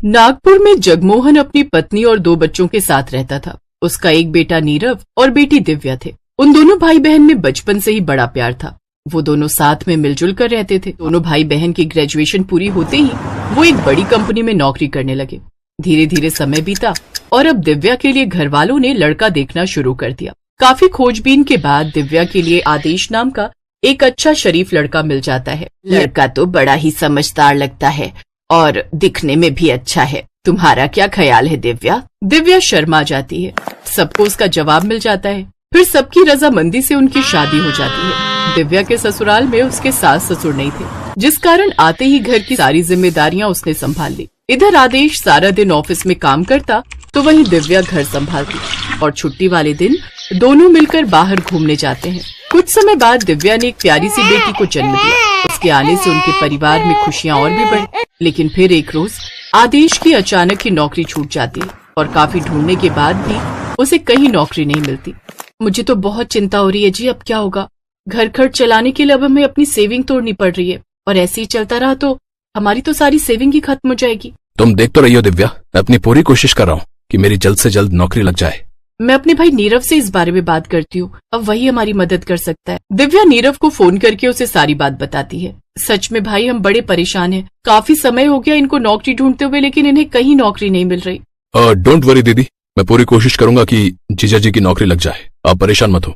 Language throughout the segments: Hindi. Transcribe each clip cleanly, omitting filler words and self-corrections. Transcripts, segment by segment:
नागपुर में जगमोहन अपनी पत्नी और 2 बच्चों के साथ रहता था। उसका एक बेटा नीरव और बेटी दिव्या थे। उन दोनों भाई बहन में बचपन से ही बड़ा प्यार था। वो दोनों साथ में मिलजुल कर रहते थे। दोनों भाई बहन की ग्रेजुएशन पूरी होते ही वो एक बड़ी कंपनी में नौकरी करने लगे। धीरे धीरे समय बीता और अब दिव्या के लिए घर वालों ने लड़का देखना शुरू कर दिया। काफी खोजबीन के बाद दिव्या के लिए आदेश नाम का एक अच्छा शरीफ लड़का मिल जाता है। लड़का तो बड़ा ही समझदार लगता है और दिखने में भी अच्छा है। तुम्हारा क्या ख्याल है दिव्या? दिव्या शर्मा जाती है। सबको उसका जवाब मिल जाता है। फिर सबकी रजामंदी से उनकी शादी हो जाती है। दिव्या के ससुराल में उसके सास ससुर नहीं थे, जिस कारण आते ही घर की सारी जिम्मेदारियां उसने संभाल ली। इधर आदेश सारा दिन ऑफिस में काम करता तो वहीं दिव्या घर संभालती और छुट्टी वाले दिन दोनों मिलकर बाहर घूमने जाते हैं। कुछ समय बाद दिव्या ने एक प्यारी सी बेटी को जन्म दिया। उसके आने से उनके परिवार में खुशियां और भी बढ़ी। लेकिन फिर एक रोज आदेश की अचानक ही नौकरी छूट जाती है और काफी ढूंढने के बाद भी उसे कहीं नौकरी नहीं मिलती। मुझे तो बहुत चिंता हो रही है जी, अब क्या होगा? घर खर्च चलाने के लिए अब हमें अपनी सेविंग तोड़नी पड़ रही है और ऐसे ही चलता रहा तो हमारी तो सारी सेविंग ही खत्म हो जाएगी। तुम देख तो रही हो दिव्या, मैं अपनी पूरी कोशिश कर रहा हूँ कि मेरी जल्द से जल्द नौकरी लग जाए। मैं अपने भाई नीरव से इस बारे में बात करती हूँ, अब वही हमारी मदद कर सकता है। दिव्या नीरव को फोन करके उसे सारी बात बताती है। सच में भाई, हम बड़े परेशान हैं। काफी समय हो गया इनको नौकरी ढूंढते हुए, लेकिन इन्हें कहीं नौकरी नहीं मिल रही। डोंट वरी दीदी, मैं पूरी कोशिश करूंगा कि जीजा जी की नौकरी लग जाए। आप परेशान मत हो।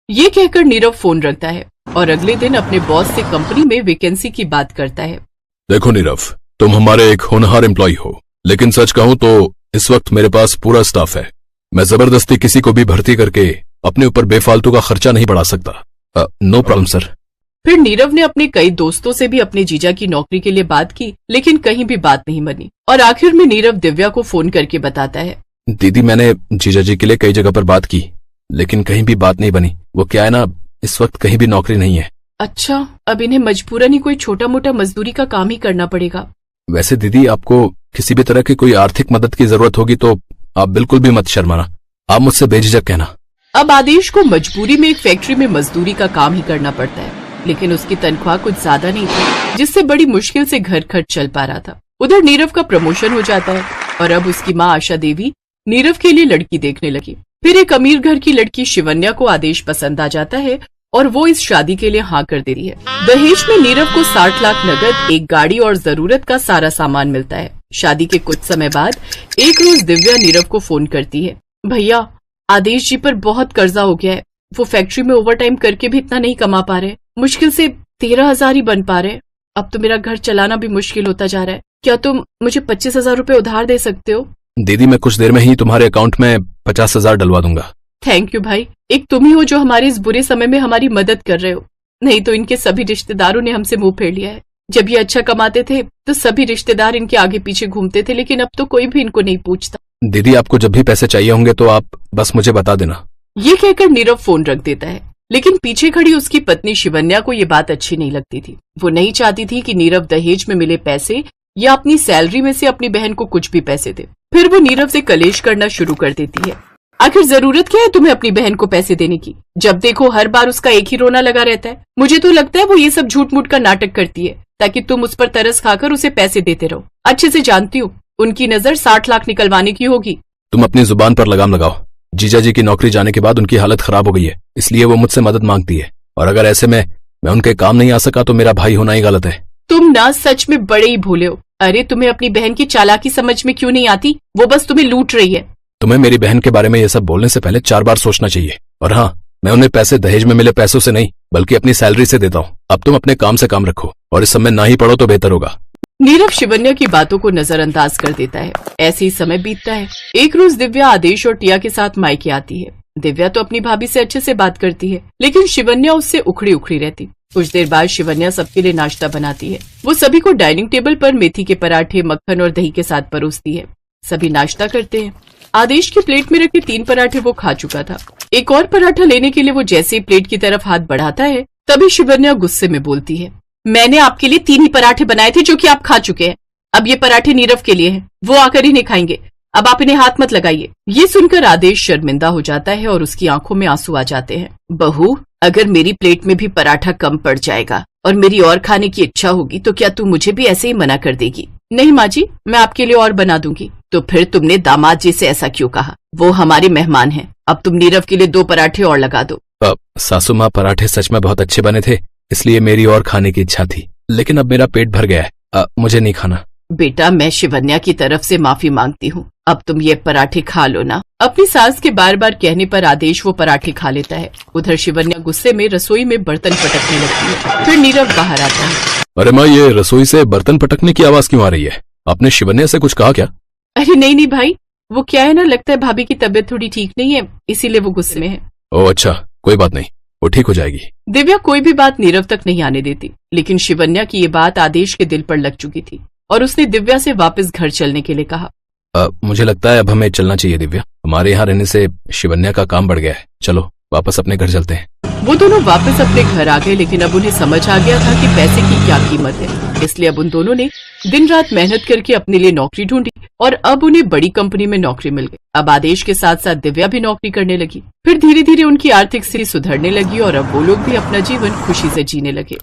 ये कहकर नीरव फोन रखता है और अगले दिन अपने बॉस से कंपनी में वैकेंसी की बात करता है। देखो नीरव, तुम हमारे एक होनहार एम्प्लॉय हो, लेकिन सच कहूँ तो इस वक्त मेरे पास पूरा स्टाफ है। मैं जबरदस्ती किसी को भी भर्ती करके अपने ऊपर बेफालतू का खर्चा नहीं बढ़ा सकता। No problem sir. फिर नीरव ने अपने कई दोस्तों से भी अपने जीजा की नौकरी के लिए बात की, लेकिन कहीं भी बात नहीं बनी और आखिर में नीरव दिव्या को फोन करके बताता है, दीदी मैंने जीजा जी के लिए कई जगह पर बात की, लेकिन कहीं भी बात नहीं बनी। वो क्या है ना, इस वक्त कहीं भी नौकरी नहीं है। अच्छा, अब इन्हें मजबूरन ही कोई छोटा मोटा मजदूरी का काम ही करना पड़ेगा। वैसे दीदी, आपको किसी भी तरह की कोई आर्थिक मदद की जरूरत होगी तो आप बिल्कुल भी मत शर्माना, आप मुझसे बेझिझक कहना। अब आदेश को मजबूरी में एक फैक्ट्री में मजदूरी का काम ही करना पड़ता है, लेकिन उसकी तनख्वाह कुछ ज्यादा नहीं थी, जिससे बड़ी मुश्किल से घर खर्च चल पा रहा था। उधर नीरव का प्रमोशन हो जाता है और अब उसकी माँ आशा देवी नीरव के लिए लड़की देखने लगी। फिर एक अमीर घर की लड़की शिवन्या को आदेश पसंद आ जाता है और वो इस शादी के लिए हाँ कर देती है। दहेज में नीरव को 60 लाख नगद, एक गाड़ी और जरूरत का सारा सामान मिलता है। शादी के कुछ समय बाद एक रोज दिव्या नीरव को फोन करती है, भैया आदेश जी पर बहुत कर्जा हो गया है। वो फैक्ट्री में ओवरटाइम करके भी इतना नहीं कमा पा रहे, मुश्किल से 13,000 ही बन पा रहे। अब तो मेरा घर चलाना भी मुश्किल होता जा रहा है। क्या तुम मुझे 25,000 रूपए उधार दे सकते हो? दीदी, मैं कुछ देर में ही तुम्हारे अकाउंट में 50,000 डलवा दूंगा। थैंक यू भाई, एक तुम ही हो जो हमारे इस बुरे समय में हमारी मदद कर रहे हो। नहीं तो इनके सभी रिश्तेदारों ने हमसे मुंह फेर लिया है। जब ये अच्छा कमाते थे तो सभी रिश्तेदार इनके आगे पीछे घूमते थे, लेकिन अब तो कोई भी इनको नहीं पूछता। दीदी, आपको जब भी पैसे चाहिए होंगे तो आप बस मुझे बता देना। ये कहकर नीरव फोन रख देता है, लेकिन पीछे खड़ी उसकी पत्नी शिवन्या को ये बात अच्छी नहीं लगती थी। वो नहीं चाहती थी कि नीरव दहेज में मिले पैसे या अपनी सैलरी में से अपनी बहन को कुछ भी पैसे दे। फिर वो नीरव से कलेश करना शुरू कर देती है। आखिर जरूरत क्या है तुम्हें अपनी बहन को पैसे देने की? जब देखो हर बार उसका एक ही रोना लगा रहता है। मुझे तो लगता है वो ये सब झूठ मूठ का नाटक करती है ताकि तुम उस पर तरस खाकर उसे पैसे देते रहो। अच्छे से जानती हूँ उनकी नजर 60 लाख निकलवाने की होगी। तुम अपनी जुबान पर लगाम लगाओ। जीजा जी की नौकरी जाने के बाद उनकी हालत खराब हो गई है, इसलिए वो मुझसे मदद मांगती है, और अगर ऐसे में मैं उनके काम नहीं आ सका तो मेरा भाई होना ही गलत है। तुम ना सच में बड़े ही भोले हो। अरे तुम्हें अपनी बहन की चालाकी समझ में क्यों नहीं आती? वो बस तुम्हें लूट रही है। तुम्हें मेरी बहन के बारे में ये सब बोलने से पहले 4 बार सोचना चाहिए। और हाँ, मैं उन्हें पैसे दहेज में मिले पैसों से नहीं बल्कि अपनी सैलरी से देता हूँ। अब तुम अपने काम से काम रखो और इस समय ना ही पढ़ो तो बेहतर होगा। नीरव शिवन्या की बातों को नजरअंदाज कर देता है। ऐसे ही समय बीतता है। एक रोज दिव्या आदेश और टिया के साथ मायके आती है। दिव्या तो अपनी भाभी से अच्छे से बात करती है, लेकिन शिवन्या उससे उखड़ी उखड़ी रहती। कुछ देर बाद शिवन्या सबके लिए नाश्ता बनाती है। वो सभी को डाइनिंग टेबल पर मेथी के पराठे, मक्खन और दही के साथ परोसती है। सभी नाश्ता करते हैं। आदेश की प्लेट में रखे 3 पराठे वो खा चुका था। एक और पराठा लेने के लिए वो जैसे ही प्लेट की तरफ हाथ बढ़ाता है, तभी शिवन्या गुस्से में बोलती है, मैंने आपके लिए 3 ही पराठे बनाए थे जो कि आप खा चुके हैं। अब ये पराठे नीरव के लिए हैं, वो आकर इन्हें खाएंगे। अब आप इन्हें हाथ मत लगाइए। ये सुनकर आदेश शर्मिंदा हो जाता है और उसकी आंखों में आंसू आ जाते हैं। बहू, अगर मेरी प्लेट में भी पराठा कम पड़ जाएगा और मेरी और खाने की इच्छा होगी तो क्या तू मुझे भी ऐसे ही मना कर देगी? नहीं माँ जी, मैं आपके लिए और बना दूंगी। तो फिर तुमने दामाद जी से ऐसा क्यों कहा? वो हमारी मेहमान है। अब तुम नीरव के लिए 2 पराठे और लगा दो। सासू माँ, पराठे सच में बहुत अच्छे बने थे, इसलिए मेरी और खाने की इच्छा थी, लेकिन अब मेरा पेट भर गया है। मुझे नहीं खाना। बेटा, मैं शिवन्या की तरफ से माफी मांगती हूँ। अब तुम ये पराठे खा लो ना। अपनी सास के बार बार कहने पर आदेश वो पराठे खा लेता है। उधर शिवन्या गुस्से में रसोई में बर्तन पटकने लगती है। फिर नीरव बाहर आता है। अरे माँ, ये रसोई से बर्तन पटकने की आवाज क्यों आ रही है? आपने शिवन्या से कुछ कहा क्या? अरे नहीं भाई, वो क्या है ना, लगता है भाभी की तबीयत थोड़ी ठीक नहीं है, इसीलिए वो गुस्से में है। ओह अच्छा, कोई बात नहीं, वो ठीक हो जाएगी। दिव्या कोई भी बात नीरव तक नहीं आने देती, लेकिन शिवन्या की ये बात आदेश के दिल पर लग चुकी थी और उसने दिव्या से वापस घर चलने के लिए कहा। मुझे लगता है अब हमें चलना चाहिए दिव्या। हमारे यहाँ रहने से शिवन्या का काम बढ़ गया है। चलो वापस अपने घर चलते हैं। वो दोनों वापस अपने घर आ गए, लेकिन अब उन्हें समझ आ गया था कि पैसे की क्या कीमत है। इसलिए अब उन दोनों ने दिन रात मेहनत करके अपने लिए नौकरी ढूंढी और अब उन्हें बड़ी कंपनी में नौकरी मिल गई। अब आदेश के साथ साथ दिव्या भी नौकरी करने लगी। फिर धीरे धीरे उनकी आर्थिक स्थिति सुधरने लगी और अब वो लोग भी अपना जीवन खुशी से जीने लगे।